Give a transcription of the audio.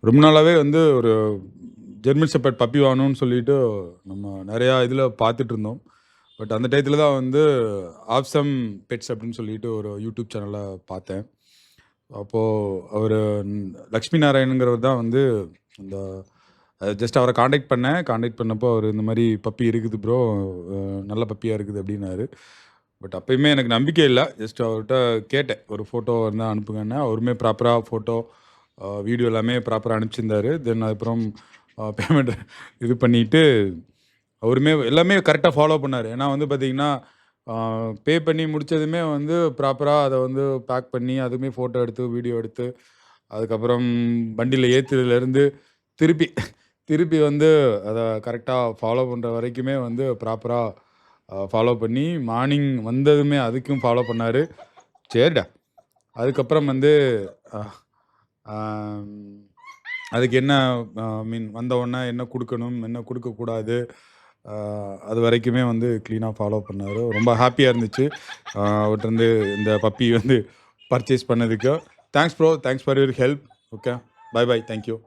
ரொம்ப நாளாவே வந்து ஒரு ஜெர்மன் ஷெப்பர்ட் பப்பி வாங்கணும்னு சொல்லிட்டு நம்ம நெறையா இதில பார்த்துட்டு இருந்தோம். பட் அந்த டயத்துல தான் வந்து ஆப்சம் பெட்ஸ் அப்படின்னு சொல்லிட்டு ஒரு யூடியூப் சேனல பார்த்தேன். அப்போ அவரு லக்ஷ்மி நாராயணங்கிறவர் தான் வந்து இந்த ஜஸ்ட் அவர கான்டாக்ட் பண்ணேன். கான்டாக்ட் பண்ணப்போ அவரு இந்த மாரி பப்பி இருக்குது ப்ரோ. நல்ல பப்பியா இருக்குது அப்டின்னாரு. பட் அப்பயுமே எனக்கு நம்பிக்கை இல்ல. ஜஸ்ட் அவர்ட்ட கேட்டேன். ஒரு ஃபோட்டோ இருந்தா அனுப்புங்கன்னு. அவருமே ப்ராப்பரா ஃபோட்டோ, வீடியோ எல்லாமே ப்ராப்பரா அனுப்பிச்சிருந்தாரு. தென் அதுக்கப்புறம் பேமெண்ட் இது பண்ணிட்டு, அவருமே எல்லாமே கரெக்ட்டா ஃபாலோ பண்ணாரு. ஏன்னா வந்து பார்த்தீங்கன்னா, பே பண்ணி முடிச்சதுமே வந்து ப்ராப்பரா அத வந்து பேக் பண்ணி, அதுவுமே ஃபோட்டோ எடுத்து, வீடியோ எடுத்து, அதுக்கப்புறம் வண்டியில ஏத்துறதுலேருந்து திருப்பி திருப்பி வந்து அத கரெக்ட்டா ஃபாலோ பண்ற வரைக்குமே வந்து ப்ராப்பரா ஃபாலோ பண்ணி, மார்னிங் வந்ததுமே அதுக்கும் ஃபாலோ பண்ணாரு. சரிடா. அதுக்கப்புறம் வந்து அ ஆம் அதுக்கு என்ன மீன் வந்த உடனே என்ன குடுக்கணும், என்ன குடுக்கக்கூடாது, அ அது வரைக்குமே வந்து கிளீனா ஃபாலோ பண்ணாரு. ரொம்ப ஹேப்பியா இருந்துச்சு. அவர்ட்டருந்து இந்த பப்பி வந்து பர்ச்சேஸ் பண்ணதுக்கு. Thanks bro. Thanks for your help. Okay. Bye bye. Thank you.